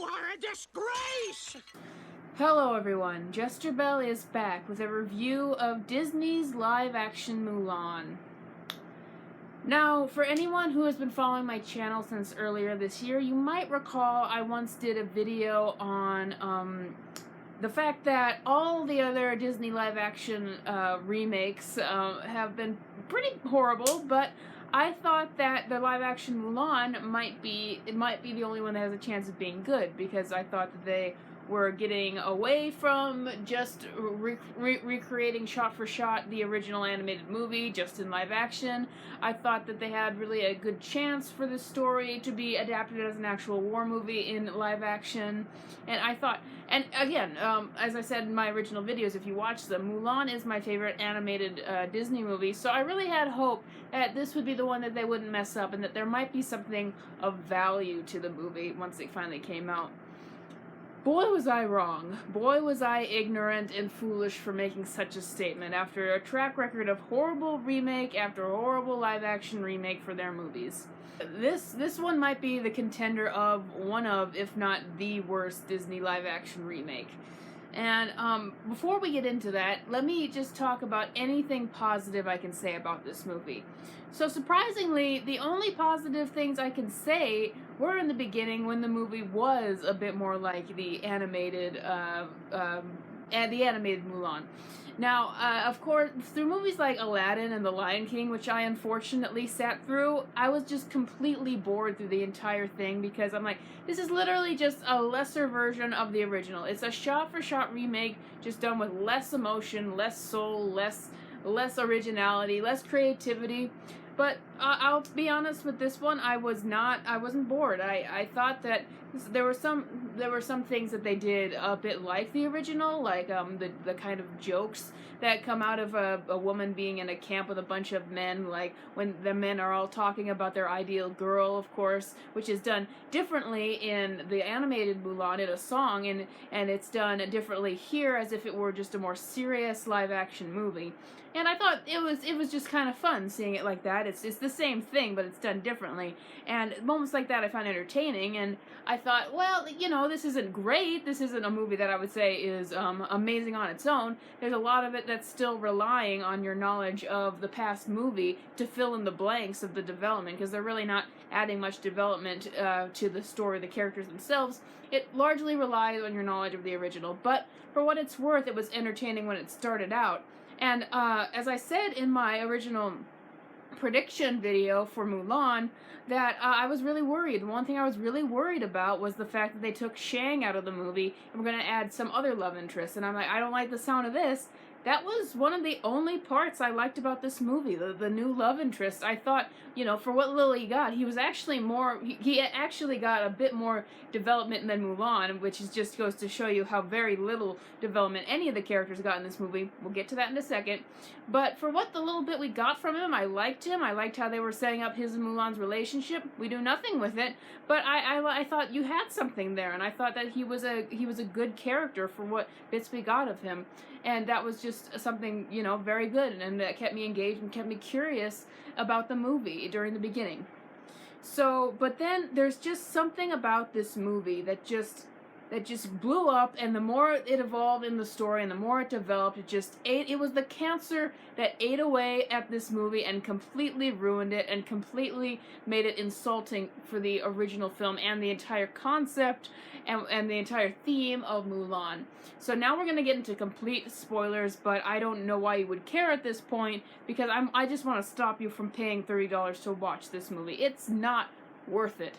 are a disgrace! Hello everyone, Jester Bell is back with a review of Disney's live-action Mulan. Now, for anyone who has been following my channel since earlier this year, you might recall I once did a video on the fact that all the other Disney live-action remakes have been pretty horrible, but I thought that the live-action Mulan might be the only one that has a chance of being good, because I thought that they were getting away from just recreating shot for shot the original animated movie just in live action. I thought that they had really a good chance for the story to be adapted as an actual war movie in live action. And I thought, and again, as I said in my original videos, if you watch them, Mulan is my favorite animated Disney movie, so I really had hope that this would be the one that they wouldn't mess up and that there might be something of value to the movie once it finally came out. Boy, was I wrong. Boy, was I ignorant and foolish for making such a statement after a track record of horrible remake after horrible live-action remake for their movies. This one might be the contender of one of, if not the worst Disney live-action remake. And before we get into that, let me just talk about anything positive I can say about this movie. So surprisingly, the only positive things I can say were in the beginning when the movie was a bit more like the animated Mulan. Now, of course, through movies like Aladdin and The Lion King, which I unfortunately sat through, I was just completely bored through the entire thing because I'm like, this is literally just a lesser version of the original. It's a shot-for-shot remake, just done with less emotion, less soul, less originality, less creativity. But I'll be honest with this one, I wasn't bored. I thought that there were some things that they did a bit like the original, like the kind of jokes that come out of a woman being in a camp with a bunch of men, like when the men are all talking about their ideal girl, of course, which is done differently in the animated Mulan in a song, and it's done differently here as if it were just a more serious live-action movie. And I thought it was just kind of fun seeing it like that. It's the same thing, but it's done differently. And moments like that I found entertaining, and I thought, well, you know, this isn't great. This isn't a movie that I would say is amazing on its own. There's a lot of it that's still relying on your knowledge of the past movie to fill in the blanks of the development, because they're really not adding much development to the story, the characters themselves. It largely relies on your knowledge of the original, but for what it's worth, it was entertaining when it started out. And as I said in my original prediction video for Mulan, that I was really worried. One thing I was really worried about was the fact that they took Shang out of the movie and we're going to add some other love interest. And I'm like, I don't like the sound of this. That was one of the only parts I liked about this movie, the new love interest. I thought, you know, for what little he got, he was actually he actually got a bit more development than Mulan, which just goes to show you how very little development any of the characters got in this movie. We'll get to that in a second. But for what the little bit we got from him, I liked him. I liked how they were setting up his and Mulan's relationship. We do nothing with it, but I thought you had something there, and I thought that he was a good character for what bits we got of him. And that was just something, you know, very good, and that kept me engaged and kept me curious about the movie during the beginning. So, but then there's just something about this movie that just blew up, and the more it evolved in the story and the more it developed, it was the cancer that ate away at this movie and completely ruined it and completely made it insulting for the original film and the entire concept and the entire theme of Mulan. So now we're going to get into complete spoilers, but I don't know why you would care at this point, because I just want to stop you from paying $30 to watch this movie. It's not worth it.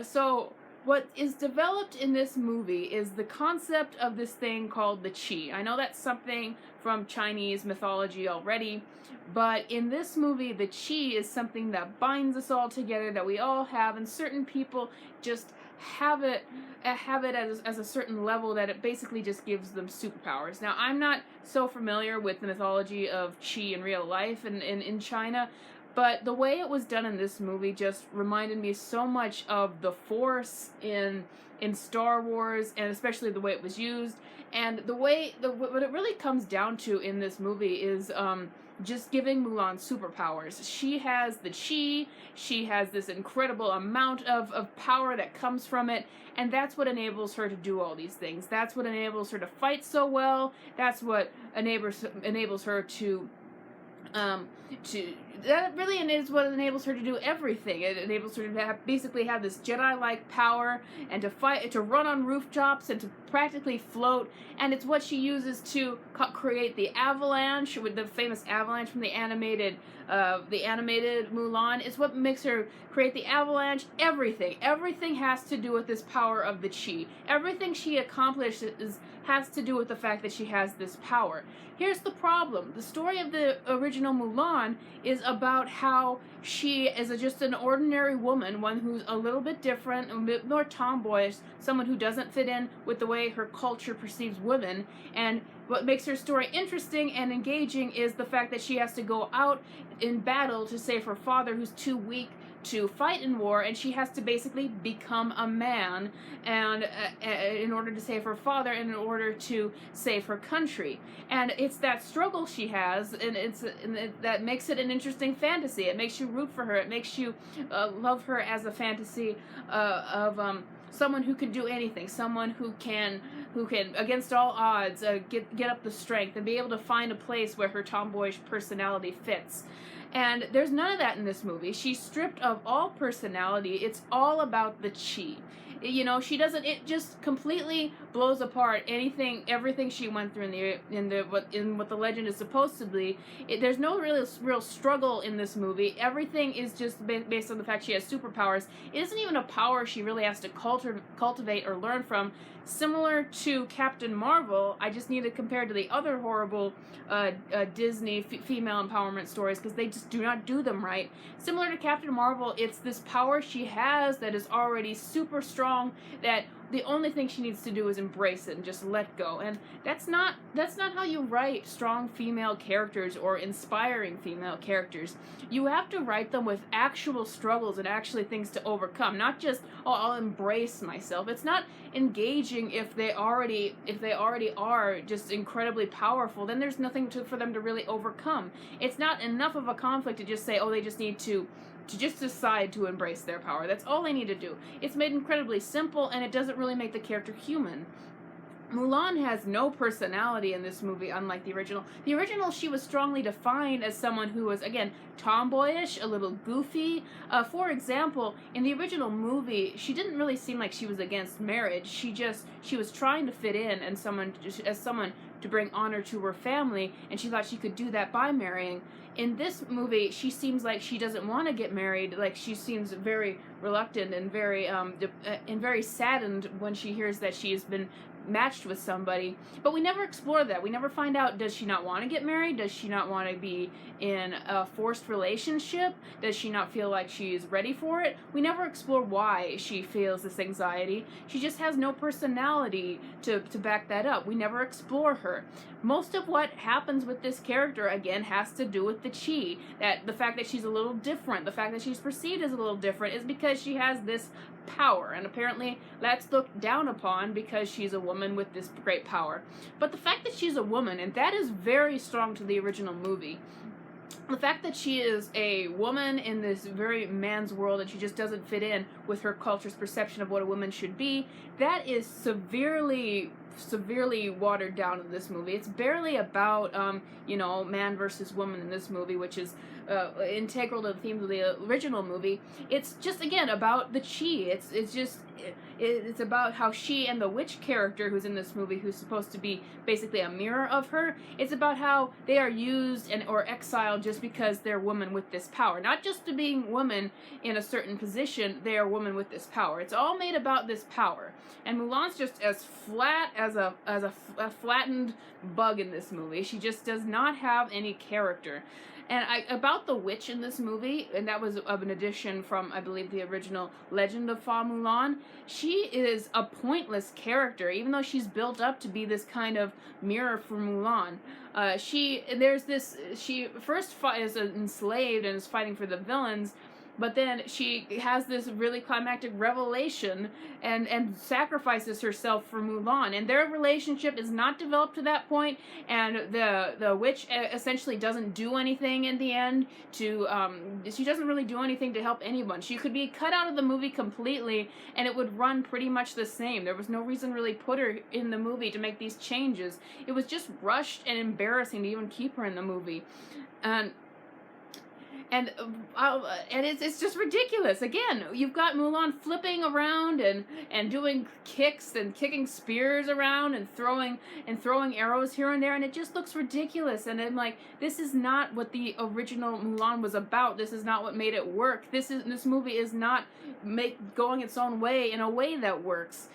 So what is developed in this movie is the concept of this thing called the Qi. I know that's something from Chinese mythology already, but in this movie, the Qi is something that binds us all together, that we all have, and certain people just have it as a certain level that it basically just gives them superpowers. Now, I'm not so familiar with the mythology of Qi in real life and in China, but the way it was done in this movie just reminded me so much of the Force in Star Wars, and especially the way it was used. And what it really comes down to in this movie is just giving Mulan superpowers. She has the chi, she has this incredible amount of power that comes from it, and that's what enables her to do all these things. That's what enables her to fight so well. That's what enables her to that really is what enables her to do everything. It enables her to basically have this Jedi-like power and to fight, to run on rooftops and to practically float. And it's what she uses to create the avalanche, with the famous avalanche from the animated Mulan. It's what makes her create the avalanche. Everything has to do with this power of the chi. Everything she accomplishes has to do with the fact that she has this power. Here's the problem. The story of the original Mulan is about how she is just an ordinary woman, one who's a little bit different, a bit more tomboyish, someone who doesn't fit in with the way her culture perceives women. And what makes her story interesting and engaging is the fact that she has to go out in battle to save her father, who's too weak to fight in war, and she has to basically become a man and in order to save her father and in order to save her country. And it's that struggle she has, and that makes it an interesting fantasy. It makes you root for her. It makes you love her as a fantasy of someone who can do anything, someone who can against all odds get up the strength and be able to find a place where her tomboyish personality fits. And there's none of that in this movie. She's stripped of all personality. It's all about the chi. You know, she doesn't. It just completely blows apart everything she went through in what the legend is supposed to be. There's no real struggle in this movie. Everything is just based on the fact she has superpowers. It isn't even a power she really has to cultivate or learn from. Similar to Captain Marvel, I just need to compare to the other horrible Disney female empowerment stories because they just do not do them right. Similar to Captain Marvel, it's this power she has that is already super strong, that the only thing she needs to do is embrace it and just let go. And that's not how you write strong female characters or inspiring female characters. You have to write them with actual struggles and actually things to overcome, not just, oh, I'll embrace myself. It's not engaging if they already are just incredibly powerful. Then there's nothing for them to really overcome. It's not enough of a conflict to just say, oh, they just need to just decide to embrace their power. That's all they need to do. It's made incredibly simple, and it doesn't really make the character human. Mulan has no personality in this movie, unlike the original. The original, she was strongly defined as someone who was, again, tomboyish, a little goofy. For example, in the original movie, she didn't really seem like she was against marriage. She was trying to fit in and someone to bring honor to her family, and she thought she could do that by marrying. In this movie, she seems like she doesn't want to get married. Like, she seems very reluctant and very saddened when she hears that she has been matched with somebody. But we never explore that. We never find out, does she not want to get married? Does she not want to be in a forced relationship? Does she not feel like she's ready for it? We never explore why she feels this anxiety. She just has no personality to back that up. We never explore her. Most of what happens with this character, again, has to do with the chi. That the fact that she's a little different, the fact that she's perceived as a little different, is because she has this power, and apparently that's looked down upon because she's a woman with this great power. But the fact that she's a woman, and that is very strong to the original movie, the fact that she is a woman in this very man's world and she just doesn't fit in with her culture's perception of what a woman should be, that is severely watered down in this movie. It's barely about man versus woman in this movie, which is integral to the themes of the original movie. It's just, again, about the chi. It's about how she and the witch character who's in this movie, who's supposed to be basically a mirror of her, it's about how they are used or exiled just because they're women with this power. Not just to being women in a certain position, they are women with this power. It's all made about this power. And Mulan's just as flat as a flattened bug in this movie. She just does not have any character. And about the witch in this movie, and that was of an addition from, I believe, the original Legend of Fa Mulan, she is a pointless character, even though she's built up to be this kind of mirror for Mulan. She first is enslaved and is fighting for the villains, but then she has this really climactic revelation and sacrifices herself for Mulan, and their relationship is not developed to that point, and the witch essentially doesn't do anything in the end to she doesn't really do anything to help anyone. She could be cut out of the movie completely and it would run pretty much the same. There was no reason really put her in the movie to make these changes. It was just rushed and embarrassing to even keep her in the movie. And it's just ridiculous. Again, you've got Mulan flipping around and doing kicks and kicking spears around and throwing arrows here and there, and it just looks ridiculous. And I'm like, this is not what the original Mulan was about. This is not what made it work. This movie is not going its own way in a way that works.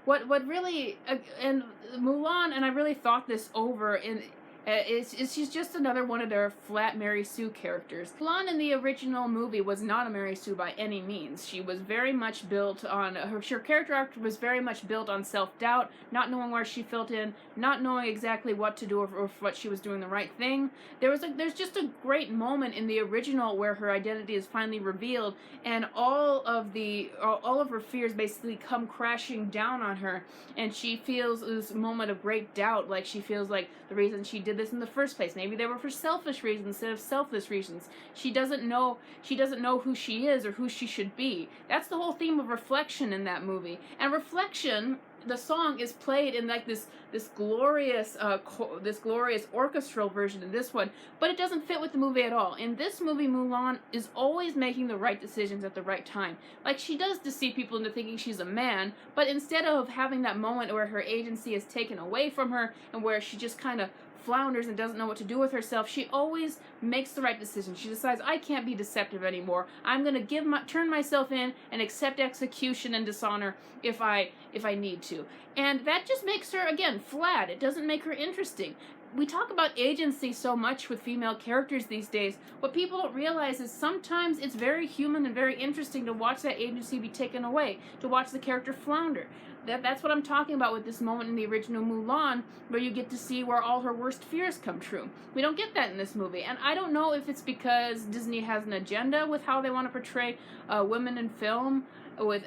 What really and Mulan, and I really thought this over in. She's just another one of their flat Mary Sue characters. Mulan in the original movie was not a Mary Sue by any means. She was very much built on, her character arc was very much built on self-doubt, not knowing where she fit in, not knowing exactly what to do or what she was doing the right thing. There's just a great moment in the original where her identity is finally revealed and all of her fears basically come crashing down on her, and she feels this moment of great doubt, like she feels like the reason she did this in the first place, maybe they were for selfish reasons instead of selfless reasons. She doesn't know who she is or who she should be. That's the whole theme of Reflection in that movie. And Reflection, the song, is played in like this glorious orchestral version in this one, but it doesn't fit with the movie at all. In this movie, Mulan is always making the right decisions at the right time. Like, she does deceive people into thinking she's a man, but instead of having that moment where her agency is taken away from her and where she just kind of flounders and doesn't know what to do with herself, she always makes the right decision. She decides, I can't be deceptive anymore. I'm going to turn myself in and accept execution and dishonor if I need to. And that just makes her, again, flat. It doesn't make her interesting. We talk about agency so much with female characters these days. What people don't realize is sometimes it's very human and very interesting to watch that agency be taken away, to watch the character flounder. That's what I'm talking about with this moment in the original Mulan, where you get to see where all her worst fears come true. We don't get that in this movie, and I don't know if it's because Disney has an agenda with how they want to portray women in film,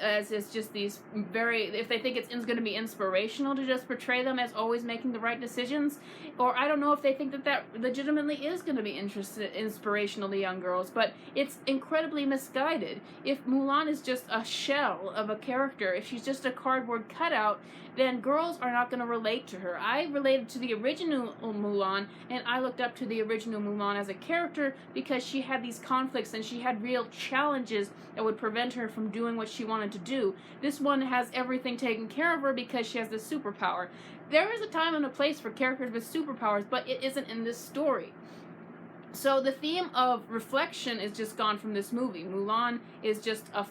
as it's just these if they think it's going to be inspirational to just portray them as always making the right decisions, or I don't know if they think that legitimately is going to be inspirational to young girls, but it's incredibly misguided. If Mulan is just a shell of a character, if she's just a cardboard cutout, then girls are not going to relate to her. I related to the original Mulan, and I looked up to the original Mulan as a character because she had these conflicts and she had real challenges that would prevent her from doing what she wanted to do. This one has everything taken care of her because she has the superpower. There is a time and a place for characters with superpowers, but it isn't in this story. So the theme of reflection is just gone from this movie. Mulan is just a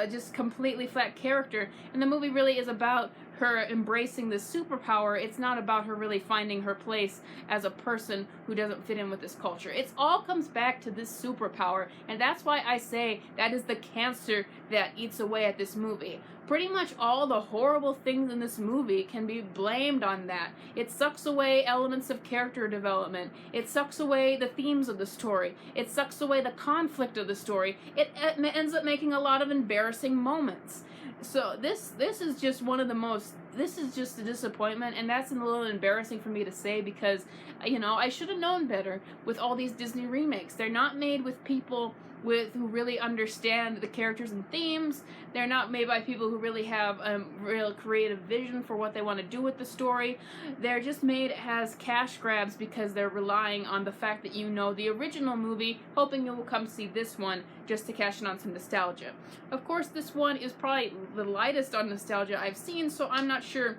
just completely flat character, and the movie really is about her embracing this superpower. It's not about her really finding her place as a person who doesn't fit in with this culture. It all comes back to this superpower, and that's why I say that is the cancer that eats away at this movie. Pretty much all the horrible things in this movie can be blamed on that. It sucks away elements of character development. It sucks away the themes of the story. It sucks away the conflict of the story. It ends up making a lot of embarrassing moments. So this is just one of the most, this is just a disappointment, and that's a little embarrassing for me to say because, I should have known better with all these Disney remakes. They're not made with people who really understand the characters and themes. They're not made by people who really have a real creative vision for what they want to do with the story. They're just made as cash grabs because they're relying on the fact that you know the original movie, hoping you will come see this one just to cash in on some nostalgia. Of course, this one is probably the lightest on nostalgia I've seen, so I'm not sure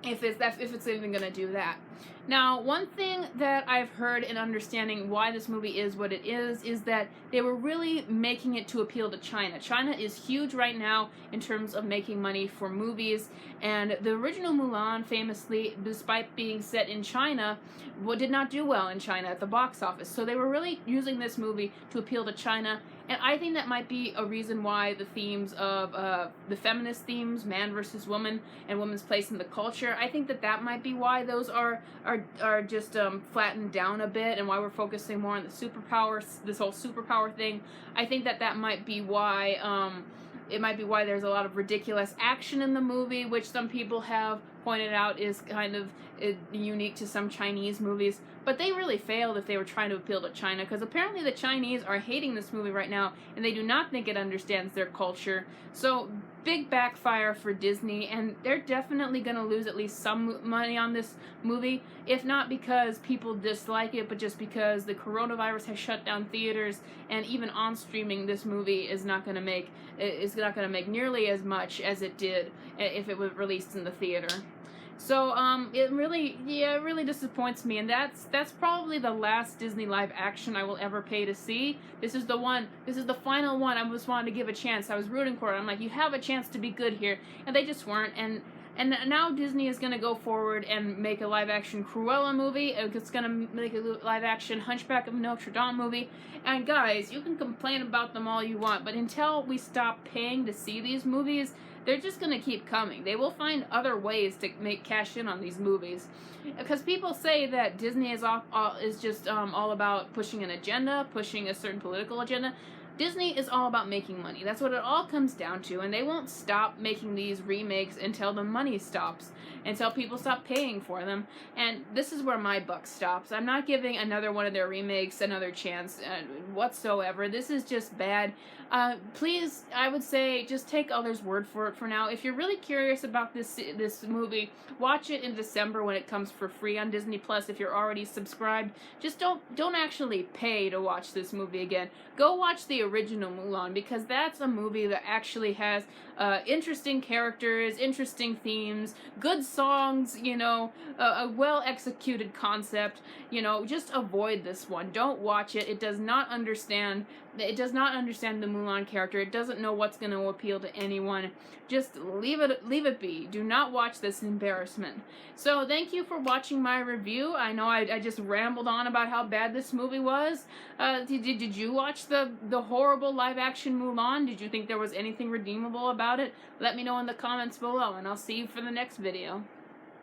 if it's even going to do that. Now, one thing that I've heard in understanding why this movie is what it is that they were really making it to appeal to China. China is huge right now in terms of making money for movies, and the original Mulan, famously, despite being set in China, did not do well in China at the box office. So they were really using this movie to appeal to China, And I think that might be a reason why the themes of the feminist themes, man versus woman, and woman's place in the culture, I think that that might be why those are just flattened down a bit, and why we're focusing more on the superpowers, this whole superpower thing. I think that that might be why it might be why there's a lot of ridiculous action in the movie, which some people have pointed out is kind of unique to some Chinese movies. But they really failed if they were trying to appeal to China, because apparently the Chinese are hating this movie right now, and they do not think it understands their culture. So, big backfire for Disney, and they're definitely going to lose at least some money on this movie, if not because people dislike it, but just because the coronavirus has shut down theaters, and even on streaming, this movie is not going to make nearly as much as it did if it was released in the theater. So it really disappoints me, and that's probably the last Disney live action I will ever pay to see. This is the final one. I just wanted to give a chance. I was rooting for it. I'm like, you have a chance to be good here, and they just weren't. And now Disney is gonna go forward and make a live action Cruella movie. It's gonna make a live action Hunchback of Notre Dame movie. And guys, you can complain about them all you want, but until we stop paying to see these movies, they're just going to keep coming. They will find other ways to cash in on these movies. Because people say that Disney is just all about pushing an agenda, pushing a certain political agenda. Disney is all about making money. That's what it all comes down to, and they won't stop making these remakes until the money stops, until people stop paying for them, and this is where my buck stops. I'm not giving another one of their remakes another chance whatsoever. This is just bad. Please, I would say, just take others' word for it for now. If you're really curious about this movie, watch it in December when it comes for free on Disney Plus. If you're already subscribed, just don't actually pay to watch this movie again. Go watch the original Mulan, because that's a movie that actually has interesting characters, interesting themes, good songs, a well-executed concept. Just avoid this one. Don't watch it. It does not understand the Mulan character. It doesn't know what's going to appeal to anyone. Just leave it be. Do not watch this embarrassment. So thank you for watching my review. I know I just rambled on about how bad this movie was. Did you watch the horrible live-action Mulan? Did you think there was anything redeemable about it? Let me know in the comments below, and I'll see you for the next video.